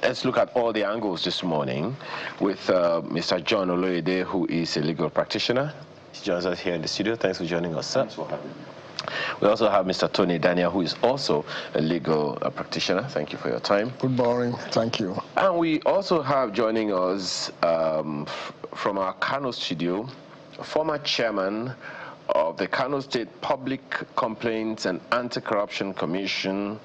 let's look at all the angles this morning with Mr. John Oloyede, who is a legal practitioner. He joins us here in the studio. Thanks for joining us, sir. Thanks for having me. We also have Mr. Tony Daniel, who is also a legal practitioner. Thank you for your time. Good morning. Thank you. And we also have joining us from our Kano studio, a former chairman of the Kano State Public Complaints and Anti-Corruption Commission.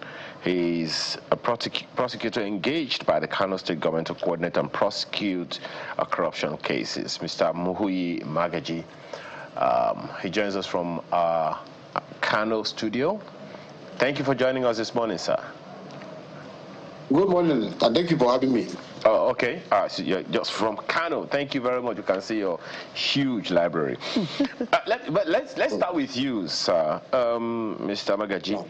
He's a prosecutor engaged by the Kano State government to coordinate and prosecute corruption cases. Mr. Muhuyi Magaji. He joins us from our Kano studio. Thank you for joining us this morning, sir. Good morning, and thank you for having me. Oh, okay. So you're just from Kano. Thank you very much. You can see your huge library. Let's start with you, sir, Mr. Magaji.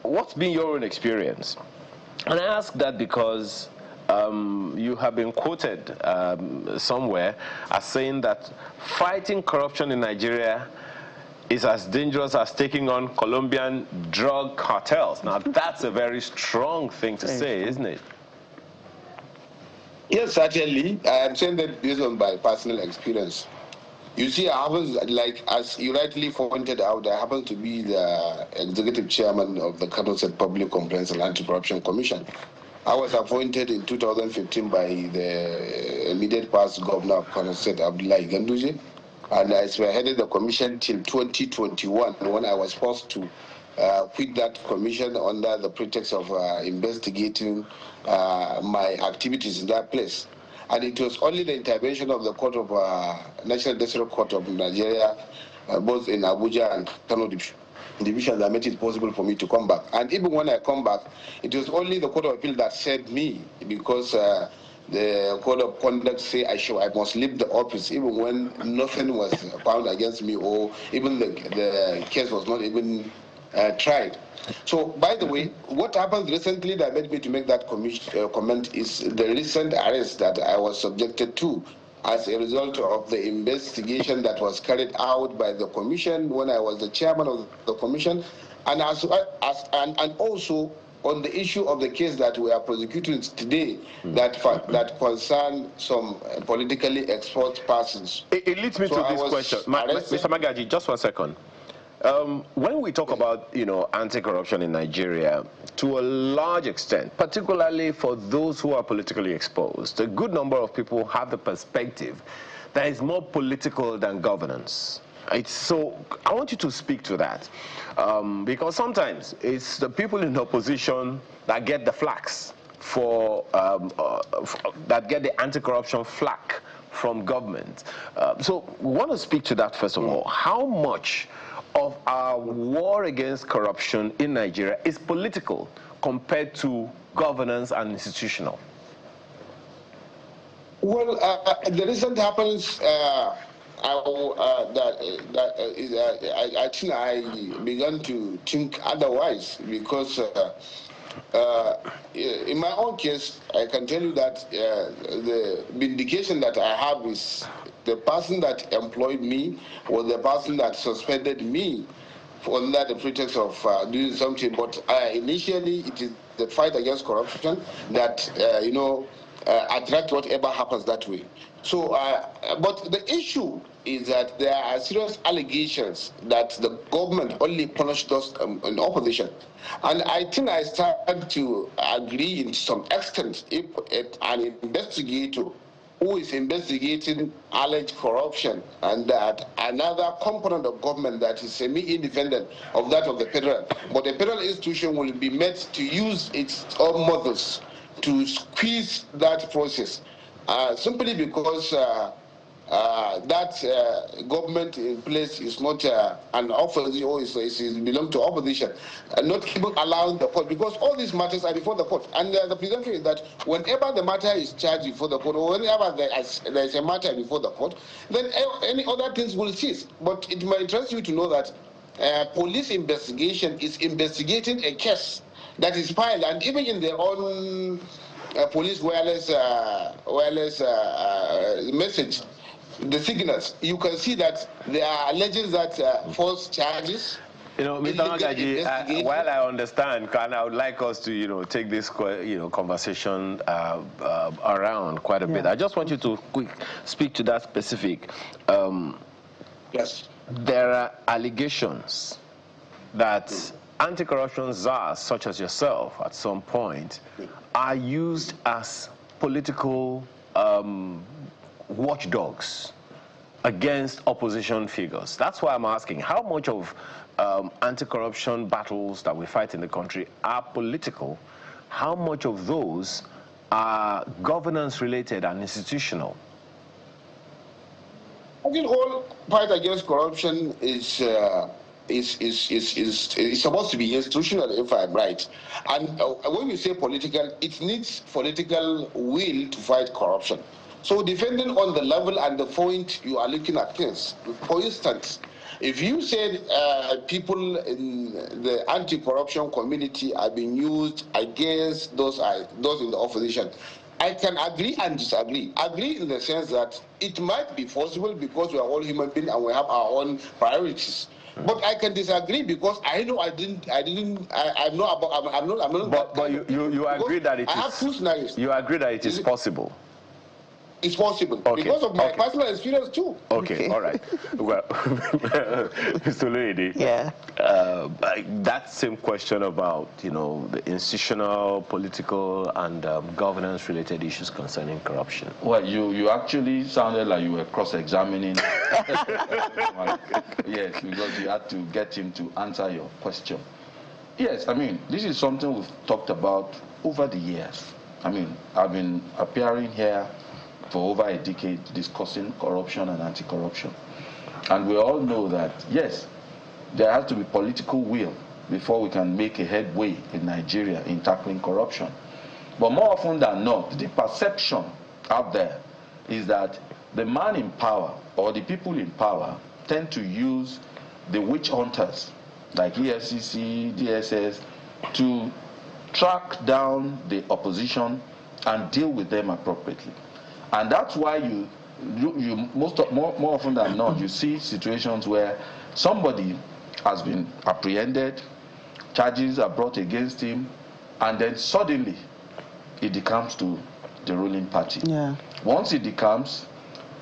What's been your own experience? And I ask that because you have been quoted somewhere as saying that fighting corruption in Nigeria is as dangerous as taking on Colombian drug cartels. Now, that's a very strong thing to say, isn't it? Yes, certainly. I am saying that based on my personal experience. You see, I happen, like as you rightly pointed out, I happen to be the executive chairman of the Kano State Public Complaints and Anti-Corruption Commission. I was appointed in 2015 by the immediate past governor of Kano State, Abdullahi Ganduje, and I spearheaded the commission till 2021 when I was forced to quit that commission under the pretext of investigating my activities in that place. And it was only the intervention of the Court of National District Court of Nigeria, both in Abuja and Kano Division, that made it possible for me to come back. And even when I come back, it was only the Court of Appeal that saved me, because the Code of Conduct say I must leave the office even when nothing was found against me, or even the case was not even tried. So, by the way, what happened recently that made me to make that comment is the recent arrest that I was subjected to as a result of the investigation that was carried out by the commission when I was the chairman of the commission, and and also on the issue of the case that we are prosecuting today, that concern some politically exposed persons. It leads me to this question. Mr. Magaji, just 1 second. When we talk about, anti-corruption in Nigeria, to a large extent, particularly for those who are politically exposed, a good number of people have the perspective that is more political than governance. So I want you to speak to that, because sometimes it's the people in opposition that get the flax that get the anti-corruption flack from government. So we want to speak to that first of all. How much of our war against corruption in Nigeria is political compared to governance and institutional? Well, the recent happens. I think I began to think otherwise, because in my own case, I can tell you that the vindication that I have is the person that employed me was the person that suspended me under the pretext of doing something. But initially, it is the fight against corruption that, attract whatever happens that way. So, but the issue is that there are serious allegations that the government only punished those in opposition. And I think I start to agree in some extent if an investigator who is investigating alleged corruption and that another component of government that is semi-independent of that of the federal, but the federal institution will be made to use its own models to squeeze that process, simply because that government in place is not an opposition, or is belong to opposition, and not even allowing the court, because all these matters are before the court. And the presumption is that whenever the matter is charged before the court, or whenever there is a matter before the court, then any other things will cease. But it might interest you to know that police investigation is investigating a case that is filed, and even in their own police wireless message, the signals, you can see that they are alleging that false charges You know, Mr. Magaji, while I understand, and I would like us to, take this, conversation around quite a bit. I just want you to speak to that specific. Yes. There are allegations that anti-corruption czars, such as yourself, at some point, are used as political watchdogs against opposition figures. That's why I'm asking, how much of anti-corruption battles that we fight in the country are political? How much of those are governance-related and institutional? I think all fight against corruption is supposed to be institutional, if I'm right. And when you say political, it needs political will to fight corruption. So depending on the level and the point you are looking at things, for instance, if you said people in the anti-corruption community are being used against those in the opposition, I can agree and disagree. Agree in the sense that it might be possible because we are all human beings and we have our own priorities. But I can disagree because I know I'm not. But you agree that it is. I have two scenarios. You agree that it is possible. It's possible because of my personal experience too. Okay, all right. Well, Mr. Lady, that same question about the institutional, political, and governance-related issues concerning corruption. Well, you actually sounded like you were cross-examining. Yes, because you had to get him to answer your question. Yes, I mean, this is something we've talked about over the years. I mean, I've been appearing here for over a decade discussing corruption and anti-corruption. And we all know that, yes, there has to be political will before we can make a headway in Nigeria in tackling corruption. But more often than not, the perception out there is that the man in power or the people in power tend to use the witch hunters like EFCC, DSS to track down the opposition and deal with them appropriately. And that's why more often than not, you see situations where somebody has been apprehended, charges are brought against him, and then suddenly it decomes to the ruling party. Yeah. Once it decomes,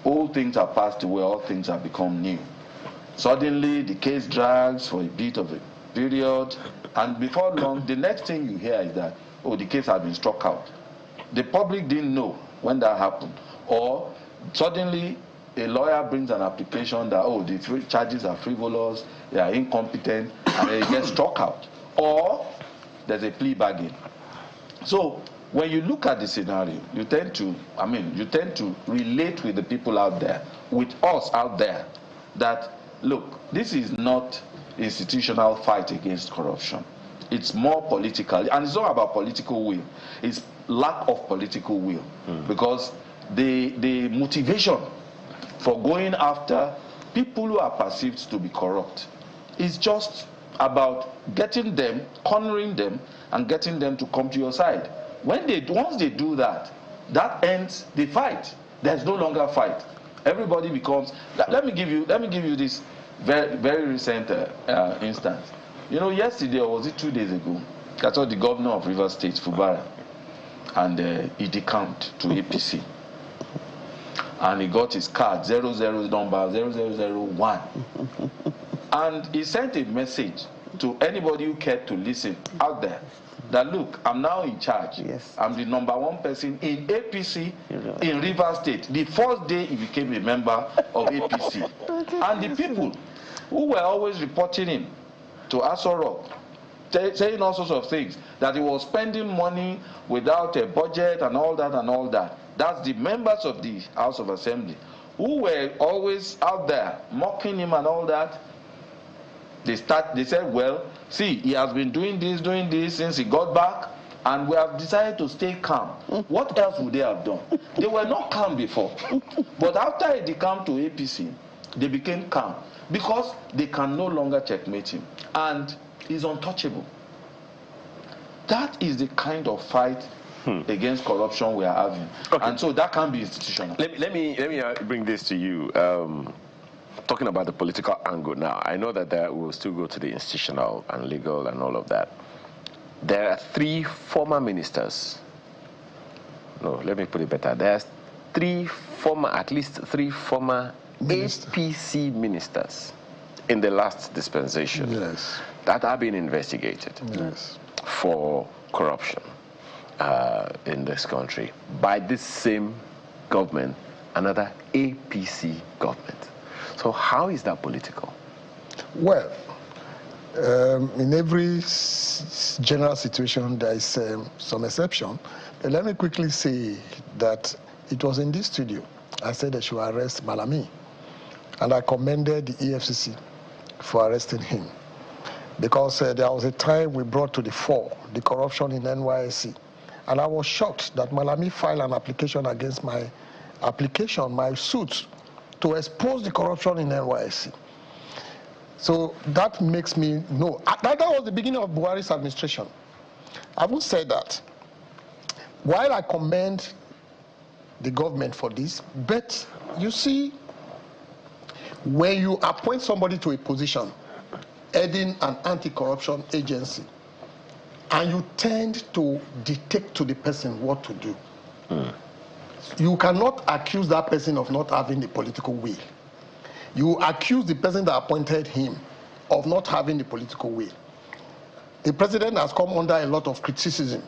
all things are passed away, all things have become new. Suddenly the case drags for a bit of a period, and before long, the next thing you hear is that, oh, the case has been struck out. The public didn't know when that happened, or suddenly a lawyer brings an application that, oh, the charges are frivolous, they are incompetent, and it gets struck out, or there's a plea bargain. So when you look at the scenario, you tend to relate with the people out there, with us out there, that look, this is not institutional fight against corruption. It's more political, and it's not about political will. It's lack of political will, because the motivation for going after people who are perceived to be corrupt is just about getting them, cornering them, and getting them to come to your side. Once they do that, that ends the fight. There's no longer fight. Everybody becomes. Let me give you this very, very recent instance. You know, yesterday, or was it 2 days ago, I saw the governor of Rivers State, Fubara, and he decamped to APC. And he got his card, 00 number 0001. And he sent a message to anybody who cared to listen out there that, look, I'm now in charge. Yes. I'm the #1 person in APC in Rivers State. The first day he became a member of APC. And the people who were always reporting him to Aso Rock, saying all sorts of things, that he was spending money without a budget and all that. That's the members of the House of Assembly who were always out there mocking him and all that. They said, well, see, he has been doing this since he got back, and we have decided to stay calm. What else would they have done? They were not calm before. But after they came to APC, they became calm because they can no longer checkmate him. And he's untouchable. That is the kind of fight against corruption we are having. Okay. And so that can be institutional. Let me bring this to you. talking about the political angle now, I know that we will still go to the institutional and legal and all of that. There are 3 former ministers. No, let me put it better. There's at least three former APC ministers in the last dispensation that are being investigated for corruption in this country by this same government, another APC government. So how is that political? Well, in every general situation, there is some exception. But let me quickly say that it was in this studio I said they should arrest Malami, and I commended the EFCC for arresting him, because there was a time we brought to the fore the corruption in NYSC, and I was shocked that Malami filed an application against my suit to expose the corruption in NYSC. So that makes me know. That was the beginning of Buhari's administration. I will say that while I commend the government for this, but you see, when you appoint somebody to a position heading an anti-corruption agency, and you tend to dictate to the person what to do, you cannot accuse that person of not having the political will. You accuse the person that appointed him of not having the political will. The president has come under a lot of criticism,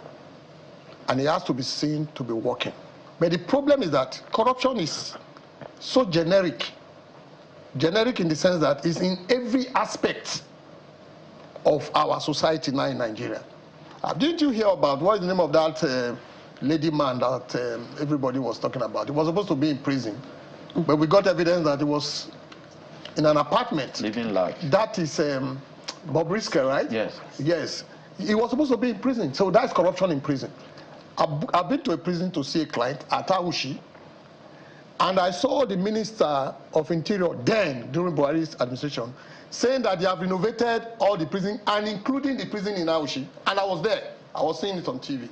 and he has to be seen to be working. But the problem is that corruption is so generic in the sense that it's in every aspect of our society now in Nigeria. Didn't you hear about, what is the name of that lady man that everybody was talking about? He was supposed to be in prison, but we got evidence that he was in an apartment. Living large. That is Bob Risker, right? Yes. Yes. He was supposed to be in prison. So that's corruption in prison. I've been to a prison to see a client at Aushi, and I saw the Minister of Interior then, during Buhari's administration, saying that they have renovated all the prison, and including the prison in Aushi. And I was there. I was seeing it on TV.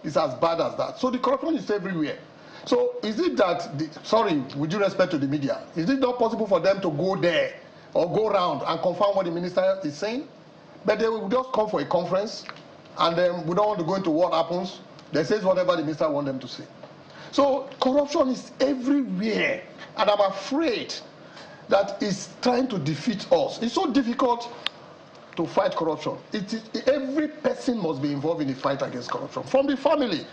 It's as bad as that. So the corruption is everywhere. So is it that, sorry, with due respect to the media, is it not possible for them to go there or go around and confirm what the minister is saying? But they will just come for a conference, and then we don't want to go into what happens. They say whatever the minister wants them to say. So corruption is everywhere, and I'm afraid that it's trying to defeat us. It's so difficult to fight corruption. Every person must be involved in the fight against corruption. From the family,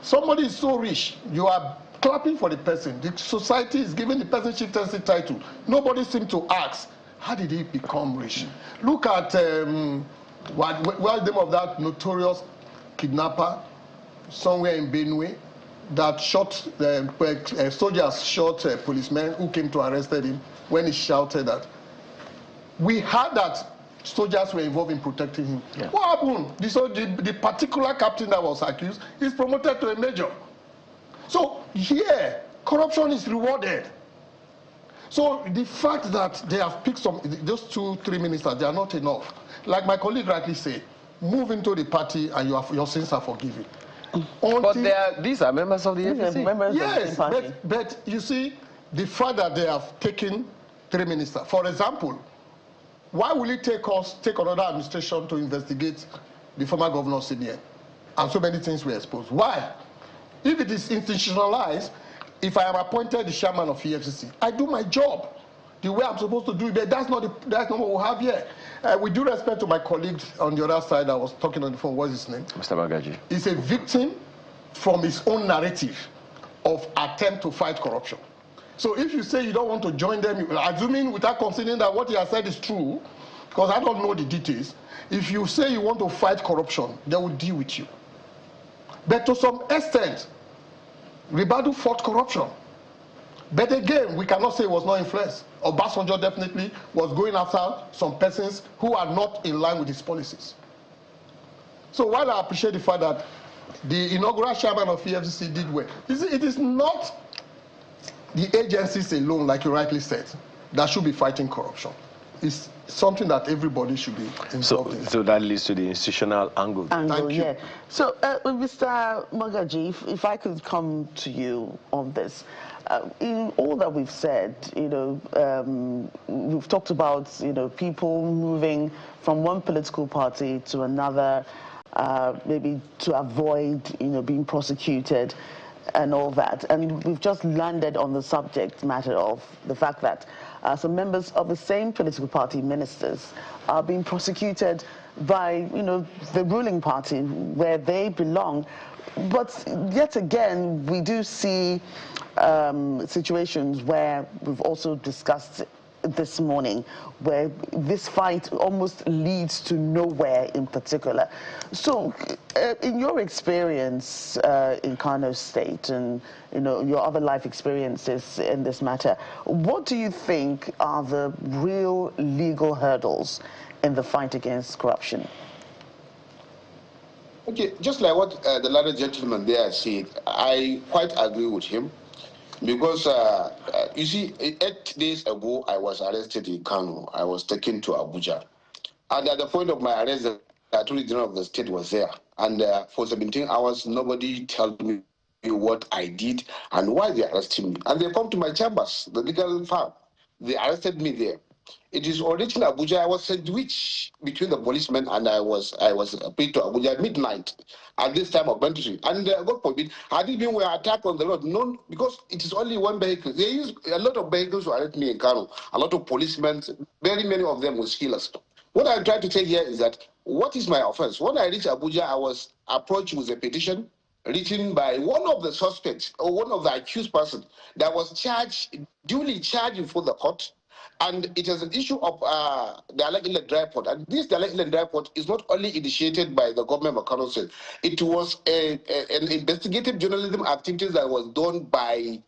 somebody is so rich, you are clapping for the person. The society is giving the person chieftaincy title. Nobody seems to ask, how did he become rich? Look at what's the name of that notorious kidnapper somewhere in Benue that shot, soldiers shot policemen who came to arrest him when he shouted that. We heard that soldiers were involved in protecting him. Yeah. What happened? The particular captain that was accused is promoted to a major. So here, corruption is rewarded. So the fact that they have picked those 2-3 ministers, they are not enough. Like my colleague rightly said, move into the party and your sins are forgiven. But these are members of the APC. Yes, but you see, the fact that they have taken 3 ministers, for example, why will it take another administration to investigate the former governor CBN? And so many things were exposed. Why? If it is institutionalized, if I am appointed the chairman of EFCC, I do my job the way I'm supposed to do it. But that's not what we have here. With due respect to my colleague on the other side, I was talking on the phone. What's his name? Mr. Magaji. He's a victim from his own narrative of attempt to fight corruption. So if you say you don't want to join them, assuming without considering that what he has said is true, because I don't know the details, if you say you want to fight corruption, they will deal with you. But to some extent, Ribadu fought corruption. But again, we cannot say it was not influenced. Obasanjo definitely was going after some persons who are not in line with his policies. So while I appreciate the fact that the inaugural chairman of EFCC did well, it is not the agencies alone, like you rightly said, that should be fighting corruption. is something that everybody should be involved in. So that leads to the institutional angle. Thank you. Yeah. So, Mr. Magaji, if I could come to you on this. In all that we've said, we've talked about, people moving from one political party to another, maybe to avoid, being prosecuted and all that. And we've just landed on the subject matter of the fact that some members of the same political party, ministers, are being prosecuted by, the ruling party where they belong. But yet again, we do see situations where we've also discussed this morning, where this fight almost leads to nowhere in particular. So, in your experience in Kano State and your other life experiences in this matter, what do you think are the real legal hurdles in the fight against corruption? Okay, just like what the latter gentleman there said, I quite agree with him. Because, you see, 8 days ago, I was arrested in Kano. I was taken to Abuja. And at the point of my arrest, the Attorney General of the state was there. And for 17 hours, nobody told me what I did and why they arrested me. And they come to my chambers, the legal firm. They arrested me there. It is originally Abuja. I was sandwiched between the policemen, and I was paid to Abuja at midnight at this time of banditry. And God forbid, had it been were attacked on the road, no, because it is only one vehicle. They use a lot of vehicles to arrest me in Kano. A lot of policemen, very many of them with killers. What I'm trying to say here is that what is my offense? When I reached Abuja, I was approached with a petition written by one of the suspects or one of the accused persons that was duly charged before the court. And it is an issue of the Alec Inlet Dry Port. And this Alec Inlet Dry Port is not only initiated by the government of Kano State. It was an investigative journalism activity that was done by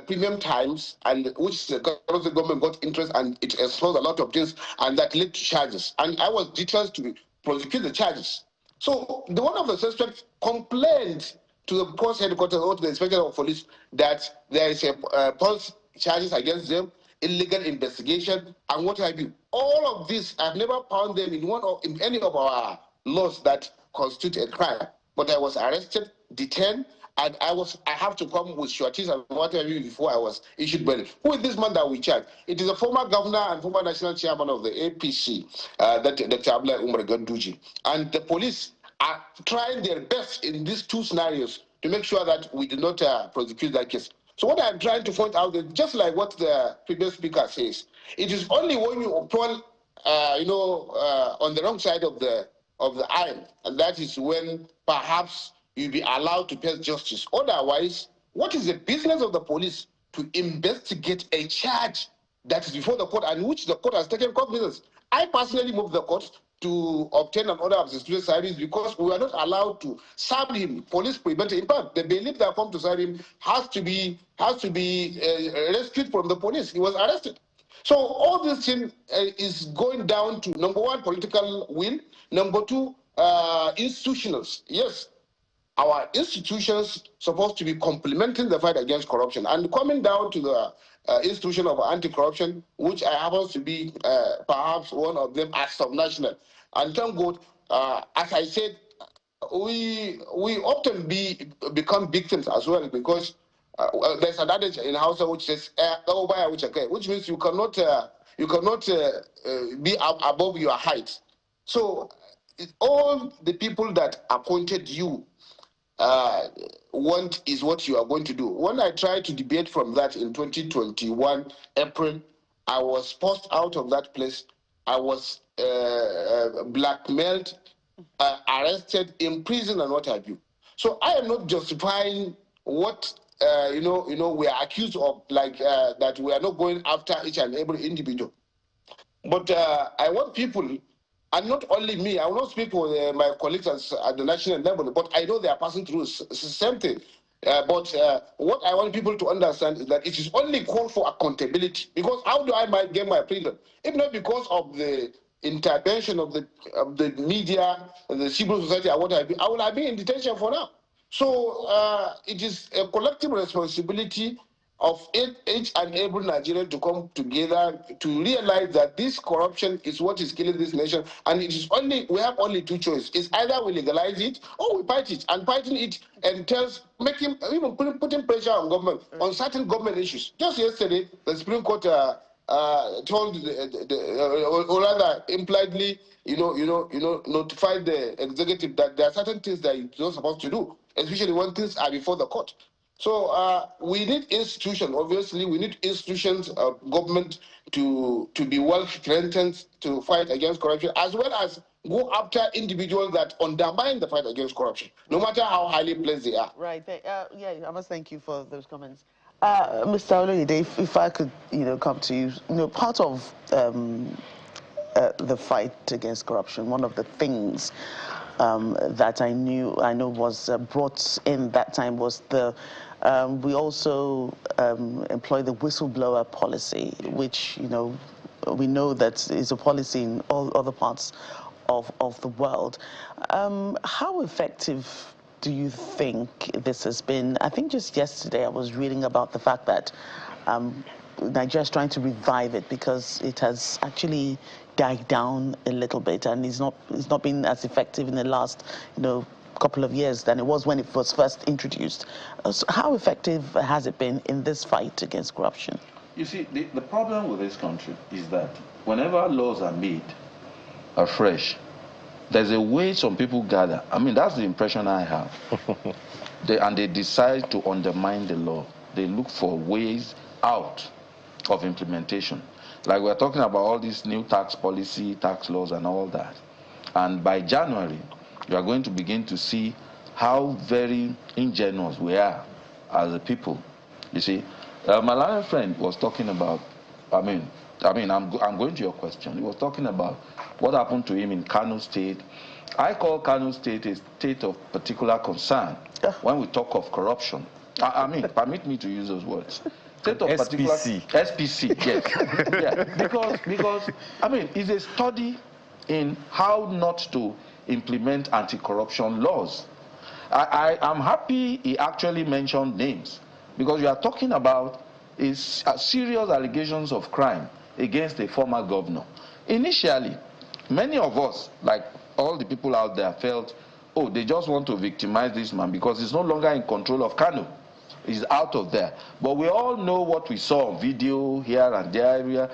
Premium Times, and which the Kano State government got interest, and it exposed a lot of things, and that led to charges. And I was detailed to prosecute the charges. So one of the suspects complained to the post headquarters or to the inspector of police that there is a false charges against them, illegal investigation, and what have you. All of this, I've never found them in any of our laws that constitute a crime. But I was arrested, detained, and I have to come with sureties and what have you before I was issued bail. Who is this man that we charge? It is a former governor and former national chairman of the APC, Dr. Abdullah Umar Ganduji. And the police are trying their best in these two scenarios to make sure that we do not prosecute that case. So what I'm trying to point out is just like what the previous speaker says, it is only when you fall, on the wrong side of the aisle, and that is when perhaps you'll be allowed to pass justice. Otherwise, what is the business of the police to investigate a charge that is before the court and which the court has taken cognizance? I personally moved the court to obtain an order of substituted service because we were not allowed to serve him. Police prevented. In fact, the bailiff that come to serve him has to be rescued from the police. He was arrested. So all this thing is going down to, number one, political will. Number two, institutionals. Yes, our institutions supposed to be complementing the fight against corruption, and coming down to the institution of anti-corruption, which I happen to be perhaps one of them as subnational. And thank God, as I said, we often become victims as well, because there's an adage in Hausa which says which means you cannot be above your height. So all the people that appointed you want is what you are going to do. When I tried to debate from that in 2021 April, I was forced out of that place. I was blackmailed, arrested, imprisoned, and what have you. So I am not justifying what we are accused of, like that we are not going after each and every individual. But I want people, and not only me, I will not speak for my colleagues at the national level, but I know they are passing through the same thing. But what I want people to understand is that it is only called for accountability. Because how do I get my freedom? If not because of the intervention of the media, the civil society, and what have you, I will have been in detention for now. So it is a collective responsibility of each and every Nigerian to come together to realize that this corruption is what is killing this nation, and it is only we have only two choices: it's either we legalize it or we fight it. And fighting it entails making even putting pressure on government on certain government issues. Just yesterday, the Supreme Court told or rather impliedly, notified the executive that there are certain things that you're not supposed to do, especially when things are before the court. So we need institutions. Obviously, we need institutions of government to be well strengthened to fight against corruption, as well as go after individuals that undermine the fight against corruption, no matter how highly placed they are. Right. Yeah, I must thank you for those comments. Mr. Oloyede, if I could, come to you, part of the fight against corruption, one of the things that I know was brought in that time was we also employ the whistleblower policy, which we know that is a policy in all other parts of the world. How effective do you think this has been? I think just yesterday I was reading about the fact that Nigeria is trying to revive it because it has actually died down a little bit, and it's not been as effective in the last couple of years than it was when it was first introduced. So how effective has it been in this fight against corruption? You see, the problem with this country is that whenever laws are made afresh, there's a way some people gather. I mean, that's the impression I have. They decide to undermine the law. They look for ways out of implementation. Like we're talking about all these new tax policy, tax laws and all that. And by January, you are going to begin to see how very ingenuous we are as a people. You see, my last friend was talking about, I'm going to your question. He was talking about what happened to him in Kano State. I call Kano State a state of particular concern when we talk of corruption. Permit me to use those words. State of particular SPC, yes. Yeah, because it's a study in how not to implement anti-corruption laws. I'm happy he actually mentioned names, because you are talking about serious allegations of crime against a former governor. Initially, many of us, like all the people out there, felt, oh, they just want to victimize this man because he's no longer in control of Kano. He's out of there. But we all know what we saw on video here and there.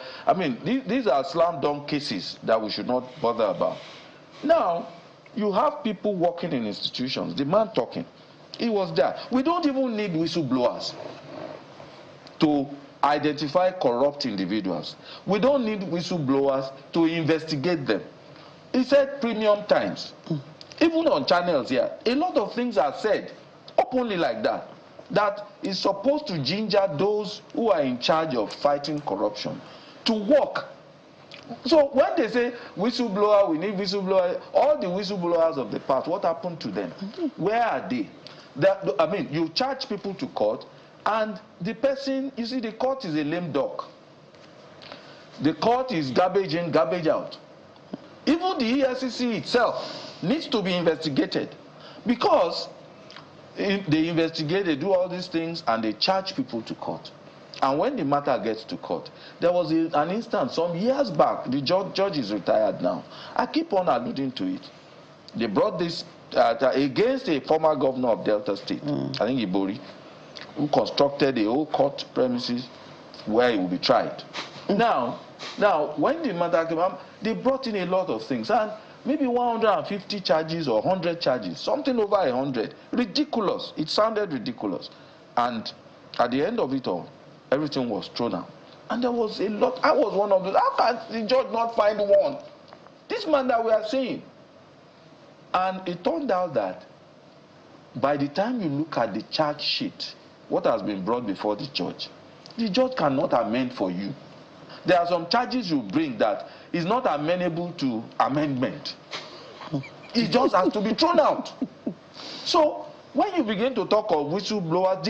These are slam dunk cases that we should not bother about. Now, you have people working in institutions, the man talking, he was there. We don't even need whistleblowers to identify corrupt individuals. We don't need whistleblowers to investigate them. He said premium times. Even on channels here, a lot of things are said openly like that. That is supposed to ginger those who are in charge of fighting corruption to work. So when they say whistleblower, we need whistleblower, all the whistleblowers of the past, what happened to them? Where are they? You charge people to court, and the person, you see, the court is a lame duck. The court is garbage in, garbage out. Even the EFCC itself needs to be investigated, because they investigate, they do all these things, and they charge people to court. And when the matter gets to court, there was an instance some years back. The judge is retired now. I keep on alluding to it. They brought this against a former governor of Delta State, I think Ibori, who constructed a whole court premises where he will be tried. Now, when the matter came up, they brought in a lot of things, and maybe 150 charges or 100 charges, something over 100. Ridiculous. It sounded ridiculous. And at the end of it all, everything was thrown out. And there was a lot. I was one of those. How can the judge not find one? This man that we are seeing. And it turned out that by the time you look at the charge sheet, what has been brought before the judge cannot amend for you. There are some charges you bring that is not amenable to amendment. It just has to be thrown out. So when you begin to talk of whistleblowers,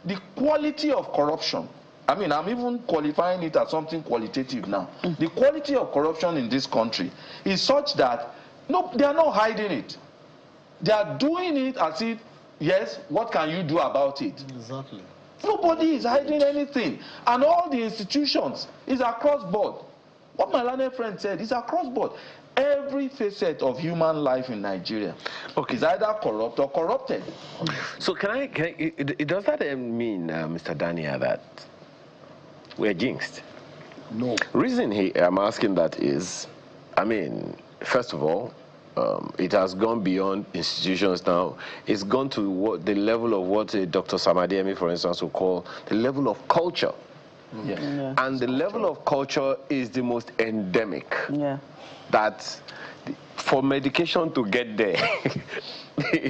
the quality of corruption, I'm even qualifying it as something qualitative now. The quality of corruption in this country is such that, no, they are not hiding it. They are doing it as if, yes, what can you do about it? Exactly. Nobody is hiding anything. And all the institutions is across board. What my learned friend said is across board. Every facet of human life in Nigeria is either corrupt or corrupted. So does that mean, Mr. Daniel, that we're jinxed? No. Reason I'm asking that is, I mean, first of all, it has gone beyond institutions now. It's gone to the level of what Dr. Samademi, for instance, would call the level of culture. Yes. Yeah. And the level of culture is the most endemic. Yeah. That for medication to get there,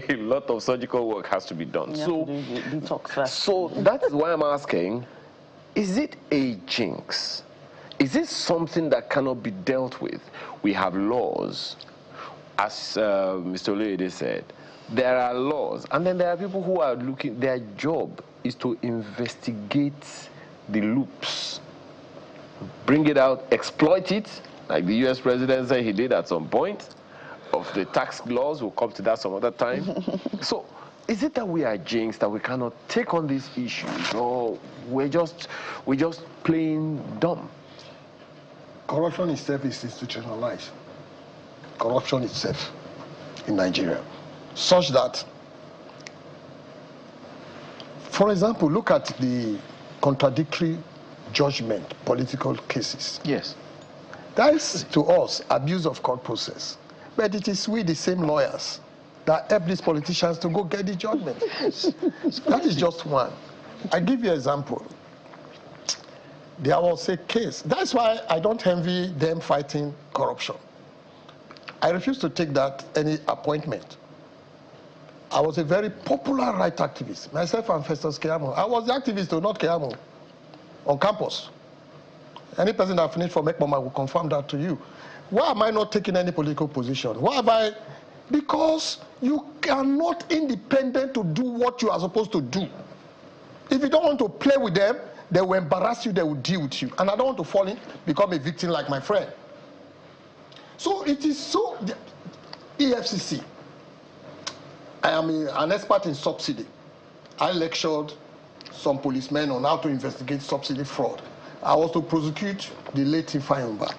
a lot of surgical work has to be done. So detox first. So that is why I'm asking, is it a jinx? Is it something that cannot be dealt with? We have laws. As Mr. Oluyede said, there are laws, and then there are people who are looking, their job is to investigate the loops, bring it out, exploit it, like the US president said he did at some point, of the tax laws. We'll come to that some other time. So is it that we are jinxed, that we cannot take on these issues, or we're just plain dumb? Corruption itself is institutionalized. Corruption itself in Nigeria, such that, for example, look at the contradictory judgment political cases. Yes. That is, to us, abuse of court process. But it is we, the same lawyers, that help these politicians to go get the judgment. That is just one. I give you an example. There was a case. That's why I don't envy them fighting corruption. I refuse to take that any appointment. I was a very popular right activist. Myself and Festus Keyamo. I was the activist, though, not Keyamo, on campus. Any person that finished from Ekpoma will confirm that to you. Why am I not taking any political position? Why have I? Because you are not independent to do what you are supposed to do. If you don't want to play with them, they will embarrass you, they will deal with you. And I don't want to fall in, become a victim like my friend. So it is so, the EFCC, I am an expert in subsidy. I lectured some policemen on how to investigate subsidy fraud. I was to prosecute the late Ifeanyimba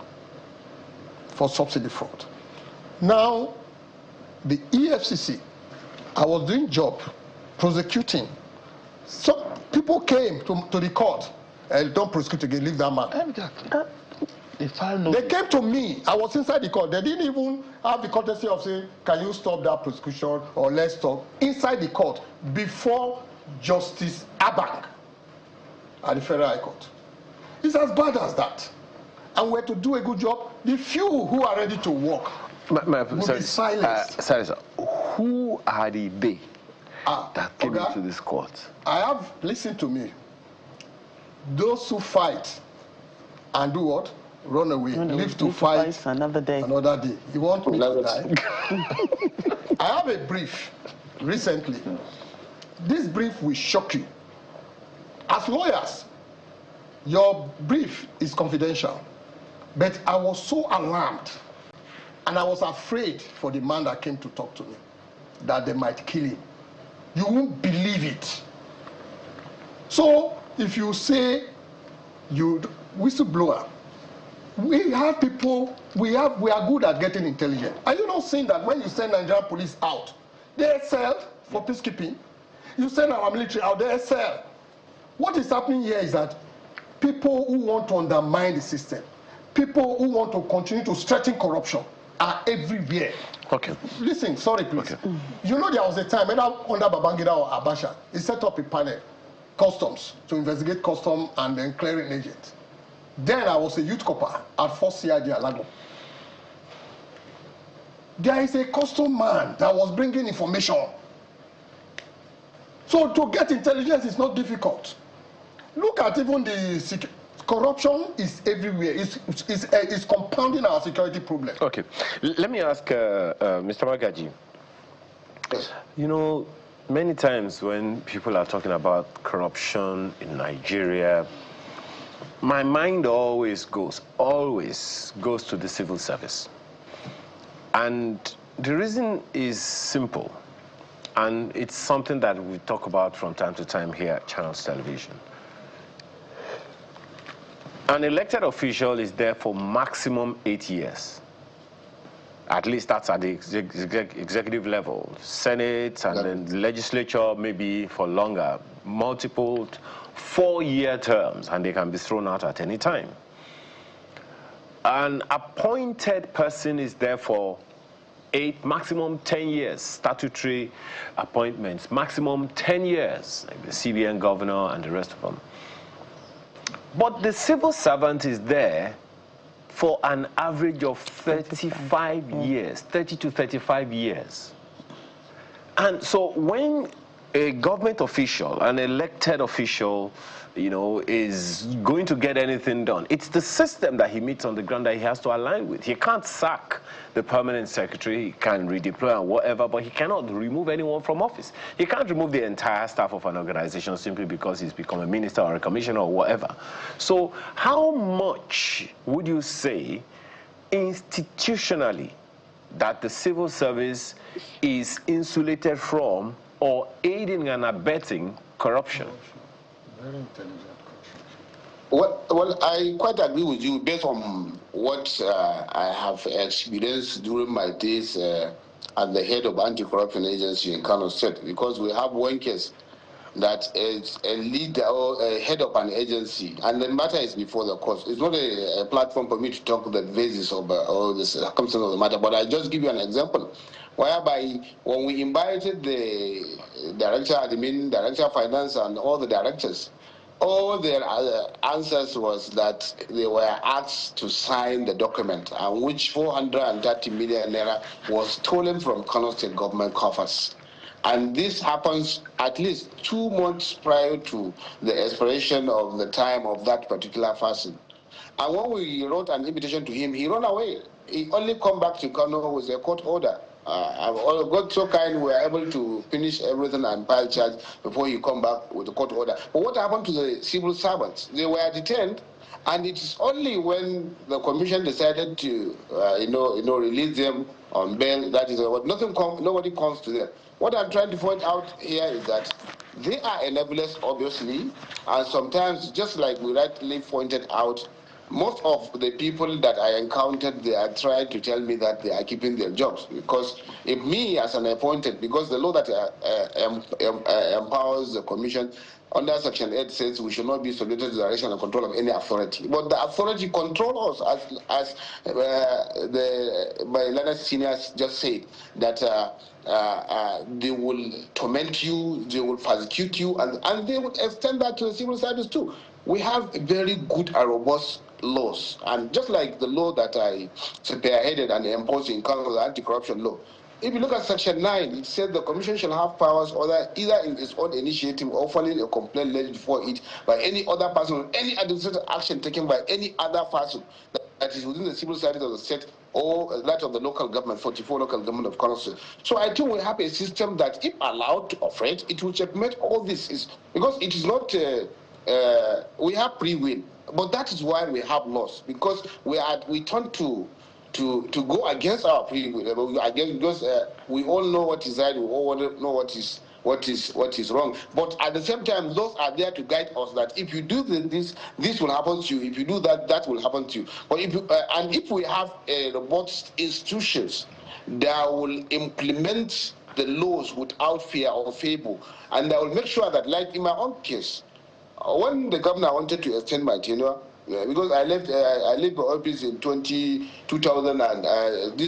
for subsidy fraud. Now, the EFCC, I was doing job prosecuting. Some people came to the court, don't prosecute again, leave that man. They came to me. I was inside the court. They didn't even have the courtesy of saying, can you stop that prosecution or let's talk. Inside the court, before Justice Abang at the Federal High Court. It's as bad as that. And we're to do a good job. The few who are ready to work will be silenced. Who are the they that came into this court? I have, listen to me. Those who fight and do what? Run away. Live to fight another day. Another day. You want me to die? I have a brief recently. This brief will shock you. As lawyers, your brief is confidential. But I was so alarmed and I was afraid for the man that came to talk to me that they might kill him. You won't believe it. So if you say you whistleblower, we have people, we are good at getting intelligence. Are you not seeing that when you send Nigerian police out, they excel for peacekeeping? You send our military out, they excel. What is happening here is that people who want to undermine the system, people who want to continue to strengthen corruption are everywhere. Okay. Listen, sorry, please. Okay. You know there was a time, either under Babangida or Abacha, he set up a panel, customs, to investigate custom and then clearing agents. Then I was a youth corper at 4 CID Alago. There is a custom man that was bringing information. So to get intelligence is not difficult. Look at even the corruption is everywhere. It's compounding our security problem. Okay. Let me ask Mr. Magaji. You know, many times when people are talking about corruption in Nigeria, my mind always goes to the civil service. And the reason is simple. and it's something that we talk about from time to time here at Channels Television. An elected official is there for maximum 8 years. At least that's at the executive level. Senate and then the legislature maybe for longer, multiple 4-year terms, and they can be thrown out at any time. An appointed person is there for 8, maximum 10 years, statutory appointments, maximum 10 years, like the CBN governor and the rest of them. But the civil servant is there for an average of 35 years, 30 to 35 years. And so when a government official, an elected official, is going to get anything done, it's the system that he meets on the ground that he has to align with. He can't sack the permanent secretary, he can redeploy and whatever, but he cannot remove anyone from office. He can't remove the entire staff of an organization simply because he's become a minister or a commissioner or whatever. So how much would you say institutionally that the civil service is insulated from or aiding and abetting corruption? Very intelligent. Well, I quite agree with you based on what I have experienced during my days at the head of anti-corruption agency in Kano State, because we have one case that is a leader or a head of an agency, and the matter is before the court. It's not a platform for me to talk the basis of all the circumstances of the matter, but I'll just give you an example, whereby when we invited the director, admin, director of finance, and all the directors, all their answers was that they were asked to sign the document, and which 430 million naira was stolen from Kano State government coffers. And this happens at least 2 months prior to the expiration of the time of that particular person. And when we wrote an invitation to him, he ran away. He only come back to Kano with a court order. God so kind, we were able to finish everything and file charge before he come back with the court order. But what happened to the civil servants? They were detained, and it is only when the commission decided to, release them on bail, that is what nobody comes to them. What I'm trying to point out here is that they are enablers, obviously, and sometimes, just like we rightly pointed out, most of the people that I encountered, they are trying to tell me that they are keeping their jobs. Because if me as an appointed, because the law that empowers the commission under Section 8 says we should not be subject to the direction and control of any authority. But the authority controls us, as my learned seniors just said, that they will torment you, they will persecute you, and they will extend that to the civil service too. We have very good and robust laws, and just like the law that I spearheaded and imposed in Kano, the anti-corruption law, if you look at Section 9, it said the Commission shall have powers either in its own initiative or filing a complaint laid before it by any other person or any administrative action taken by any other person that is within the civil service of the state or that of the local government, 44 local government of Kano State. So I think we have a system that, if allowed to operate, it will checkmate all this. Because it is not, we have free will, but that is why we have laws, because we turn to go against our free will, because we all know what is right, we all know what is wrong. But at the same time, those are there to guide us that if you do this will happen to you. If you do that, that will happen to you. But if we have robust institutions that will implement the laws without fear or favor, and that will make sure that, like in my own case, when the governor wanted to extend my tenure, because I left the office in 2000 and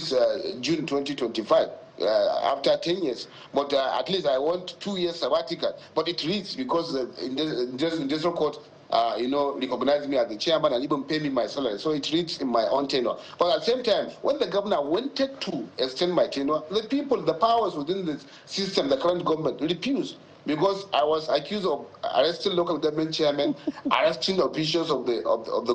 June 2025. After 10 years, but at least I want 2 years sabbatical. But it reads because the industrial court, recognized me as the chairman and even pay me my salary. So it reads in my own tenure. But at the same time, when the governor wanted to extend my tenure, the powers within the system, the current government, refused. Because I was accused of arresting local government chairmen, arresting officials of the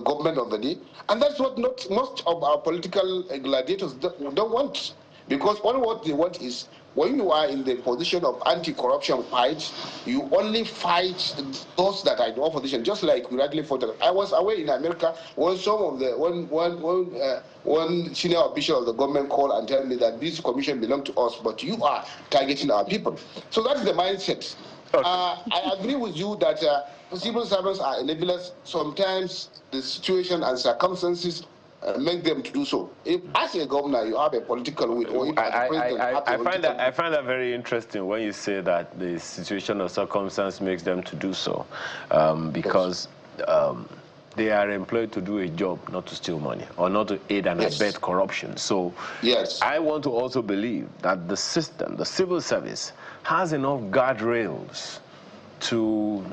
government of the day, and that's what most of our political gladiators don't want. Because all what they want is, when you are in the position of anti-corruption fight, you only fight those that are in opposition, just like we rightly fought. I was aware in America when some of the one senior official of the government called and tell me that this commission belongs to us, but you are targeting our people. So that's the mindset. Okay. I agree with you that civil servants are enablers. Sometimes the situation and circumstances make them to do so. If, as a governor, you have a political will, or if as a president, I find that very interesting when you say that the situation or circumstance makes them to do so, because they are employed to do a job, not to steal money or not to aid and abet corruption. So I want to also believe that the system, the civil service, has enough guardrails to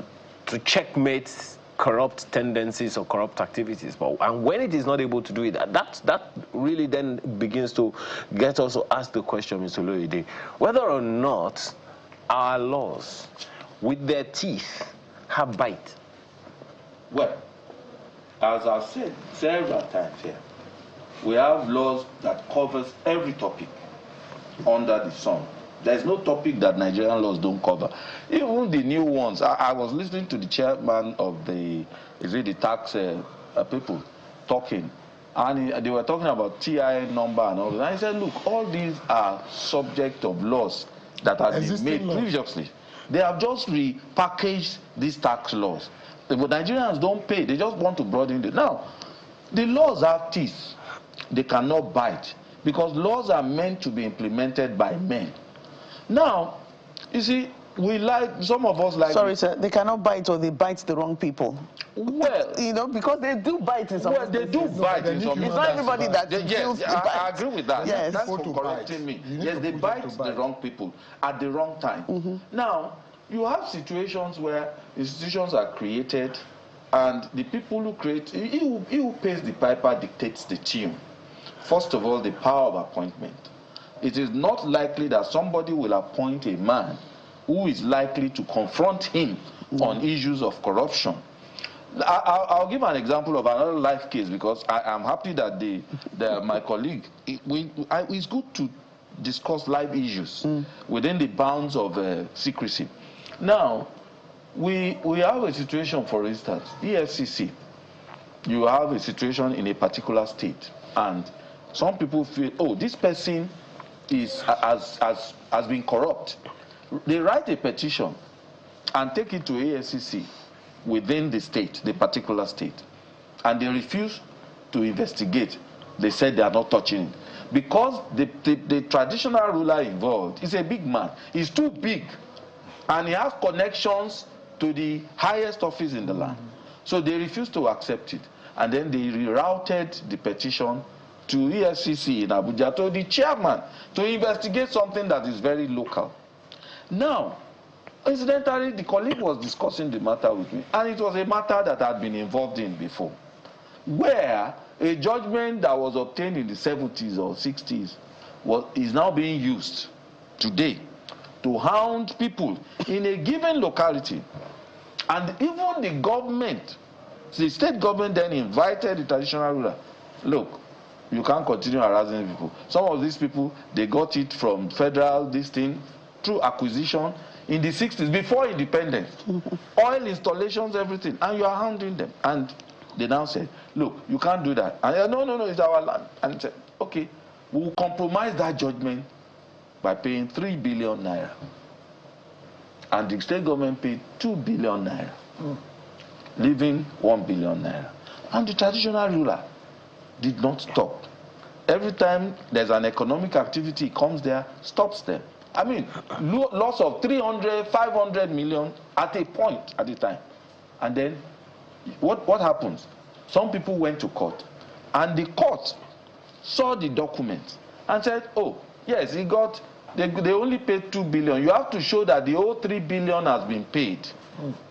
checkmate corrupt tendencies or corrupt activities. And when it is not able to do it, that really then begins to get us to ask the question, Mr. Loide, whether or not our laws, with their teeth, have bite. Well, as I've said several times here, we have laws that covers every topic under the sun. There's no topic that Nigerian laws don't cover. Even the new ones. I was listening to the chairman of the tax people talking, and they were talking about TI number and all that. And I said, look, all these are subject of laws that have been made previously. They have just repackaged these tax laws. But Nigerians don't pay. They just want to broaden it. Now, the laws have teeth. They cannot bite, because laws are meant to be implemented by men. Now, you see, some of us like... Sorry, sir, they cannot bite, or they bite the wrong people. Well... You know, because they do bite in some... Well, they do bite in some... It's not everybody that feels the bite. I agree with that. Yes. That's for correcting me. Yes, they bite the wrong people at the wrong time. Now, you have situations where institutions are created, and the people who create... He who pays the piper dictates the tune. First of all, the power of appointment. It is not likely that somebody will appoint a man who is likely to confront him on issues of corruption. I'll give an example of another life case, because I'm happy that my colleague, it's good to discuss live issues within the bounds of secrecy. Now, we have a situation, for instance, EFCC. You have a situation in a particular state, and some people feel, oh, this person has been corrupt. They write a petition and take it to AFCC within the state, the particular state, and they refuse to investigate. They said they are not touching it because the traditional ruler involved is a big man. He's too big, and he has connections to the highest office in the land. So they refused to accept it, and then they rerouted the petition to EFCC in Abuja, to the chairman, to investigate something that is very local. Now, incidentally, the colleague was discussing the matter with me, and it was a matter that I had been involved in before, where a judgment that was obtained in the 70s or 60s is now being used today to hound people in a given locality. And even the government, the state government, then invited the traditional ruler, look, you can't continue harassing people. Some of these people, they got it from federal, this thing, through acquisition in the 60s, before independence. Oil installations, everything, and you are hounding them. And they now said, look, you can't do that. And said, no, it's our land. And said, okay, we'll compromise that judgment by paying 3 billion naira. And the state government paid 2 billion naira, leaving 1 billion naira. And the traditional ruler did not stop. Every time there's an economic activity, comes there, stops them. I mean, loss of 300, 500 million at a point at a time. And then what happens? Some people went to court, and the court saw the document and said, oh, yes, they only paid 2 billion. You have to show that the whole 3 billion has been paid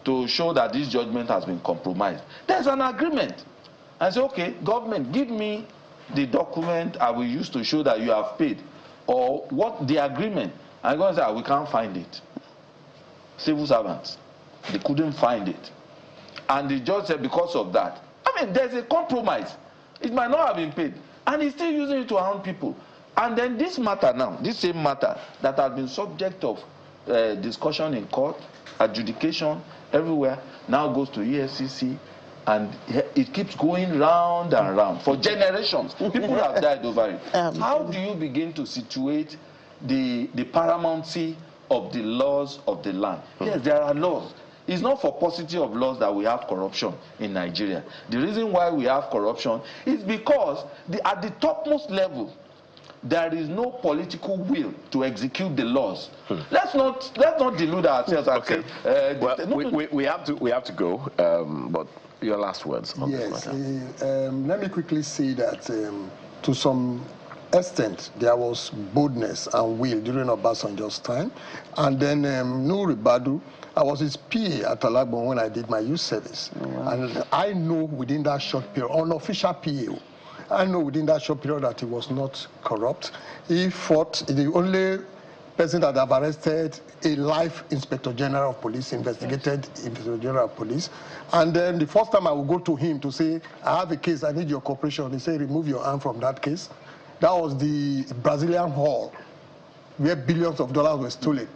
to show that this judgment has been compromised. There's an agreement. I say, okay, government, give me the document I will use to show that you have paid, or what the agreement. I'm going to say, we can't find it. Civil servants, they couldn't find it. And the judge said, because of that, I mean, there's a compromise. It might not have been paid, and he's still using it to hound people. And then this matter now, this same matter that has been subject of discussion in court, adjudication, everywhere, now goes to EFCC, and it keeps going round and round for generations. People have died over it. How do you begin to situate the paramountcy of the laws of the land? Yes, there are laws. It's not for paucity of laws that we have corruption in Nigeria. The reason why we have corruption is because at the topmost level, there is no political will to execute the laws. Let's not delude ourselves and say. Well, we have to go. But your last words on this matter. Let me quickly say that to some extent there was boldness and will during Obasanjo's time, and then Nuri Badu, I was his PA at Alagbon when I did my youth service, and I know within that short period, unofficial PA. I know within that short period that he was not corrupt. He fought, the only person that have arrested a life Inspector General of Police, investigated Inspector General of Police. And then the first time I would go to him to say, I have a case, I need your cooperation. He said, remove your arm from that case. That was the Brazilian Hall, where billions of dollars were stolen.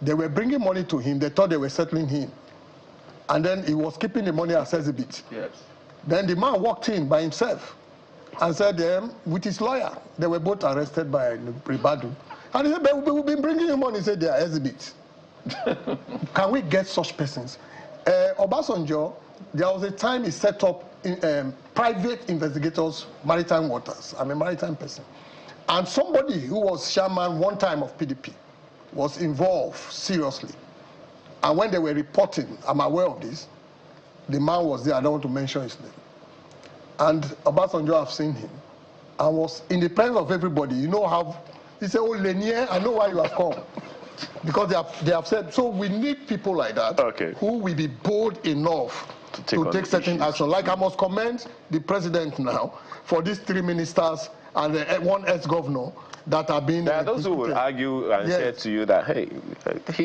They were bringing money to him. They thought they were settling him. And then he was keeping the money as exhibit. Yes. Then the man walked in by himself and said, with his lawyer, they were both arrested by Ribadu. And he said, but we've been bringing you money. He said, they are exhibits. Can we get such persons? Obasanjo, there was a time he set up private investigators, maritime waters. I'm a maritime person. And somebody who was chairman one time of PDP was involved seriously. And when they were reporting, I'm aware of this, the man was there, I don't want to mention his name. And Obasanjo, I've seen him, and was in the presence of everybody. You know how, he said, oh, Lenier, I know why you have come. Because they have said, so we need people like that who will be bold enough to take certain action. Like I must commend the president now for these 3 ministers and one ex-governor that have been... There are those who will argue and say to you that, hey,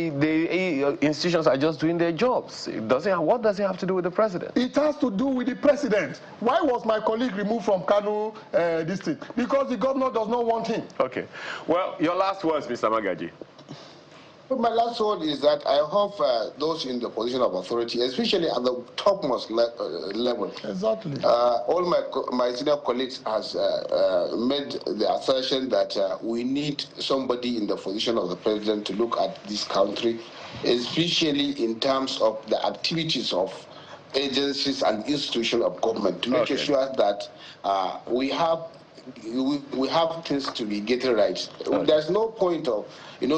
the institutions are just doing their jobs. What does it have to do with the president? It has to do with the president. Why was my colleague removed from Kanu district? Because the governor does not want him. Okay. Well, your last words, Mr. Magaji. My last word is that I hope those in the position of authority, especially at the topmost level, all my senior colleagues has made the assertion that we need somebody in the position of the president to look at this country, especially in terms of the activities of agencies and institutions of government, to make sure that we have things to be getting right. There's no point of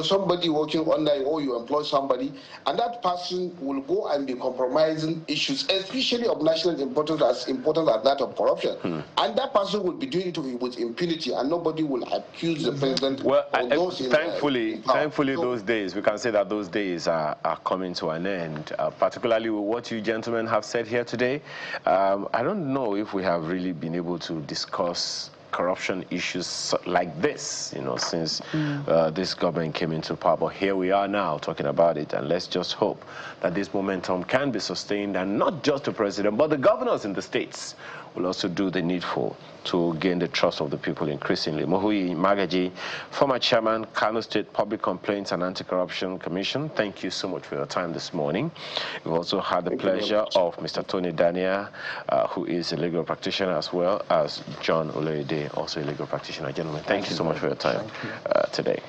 somebody working under you, or you employ somebody, and that person will go and be compromising issues, especially of national importance, as important as that of corruption. And that person will be doing it with impunity, and nobody will accuse the president. Well, thankfully, those days, we can say that those days are coming to an end, particularly with what you gentlemen have said here today. I don't know if we have really been able to discuss corruption issues like this, since this government came into power. But here we are now talking about it, and let's just hope that this momentum can be sustained, and not just the president, but the governors in the states will also do the needful to gain the trust of the people increasingly. Mohui Magaji, former chairman, Kano State Public Complaints and Anti-Corruption Commission, thank you so much for your time this morning. We've also had the pleasure of Mr. Tony Daniel, who is a legal practitioner, as well as John Oloyede, also a legal practitioner. Gentlemen, thank you so much for your time today.